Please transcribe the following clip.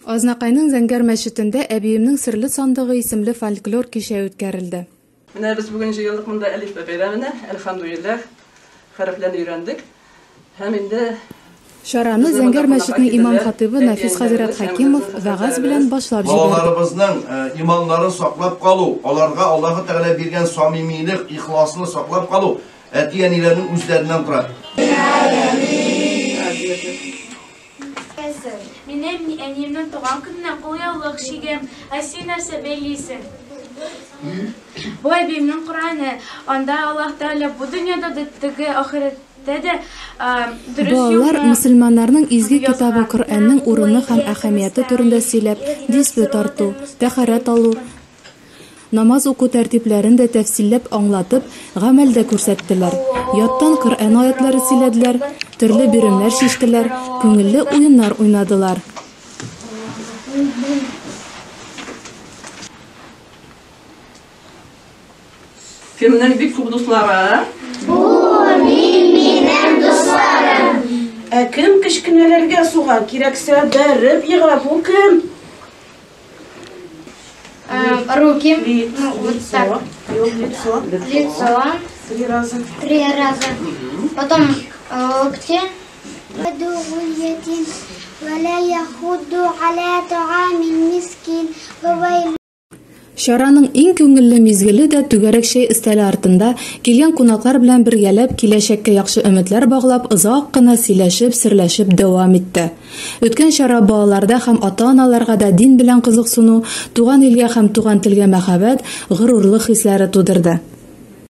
Азнакайның Зәңгәр мәчетендә әбиемнең серле сандыгы исемле фольклор кичә үткәрелде. Менә без бүген җыелдык монда әлиф бәйрәменә, әлхәмдүлиллаһ, хәрефләрне өйрәндек. Һәм инде Шараны Зәңгәр мәчетенең имам-хатибы Нафис хәзрәт Хәкимов вәгазь белән башлап җибәрде. Балаларыбызның иманнарын саклап калу, аларга Аллаһ Тәгалә биргән самимилек, ихласны саклап калу әти-әниләрнең үзләреннән тора. Минем әниемнең туган көненә кулъяулык чигәм, ә син нәрсә бәйлисең? Бу әбиемнең Коръәне, анда Аллаһ Тәгалә бу дөньяда да теге ахирәттә дә дөрес юлны. Балалар мөселманнарның изге китабы Коръәннең урыны һәм әһәмияте турында сөйләп, диспут тарту, тәһарәт алу, намаз уку тәртипләрен дә тәфсилләп аңлатып, гамәлдә күрсәттеләр. Яттан Коръән аятлары сөйләделәр, төрле биремләр шиштеләр, күңелле уеннар уйнадылар. Кемнең бик күп дуслары? Бу минем дусларым. Ә кем кечкенәләргә суга кирәксә бәреп егар, бу кем? Руки. Вот так. Лицо. Лицо. 3 раза. 3 раза. Потом локти. يدعو اليتيم ولا يحض على طعام المسكين وويل. Шараның иң күңелле мизгеле дә түгәрәк чәй өстәле артында килгән кунаклар белән бергәләп киләчәккә яхшы өметләр баглап озак кына сөйләшеп, серләшеп дәвам итте. Үткән чара балаларда һәм ата-аналарга да дин белән кызыксыну, туган илгә һәм туган телгә мәхәббәт, горурлык хисләре тудырды.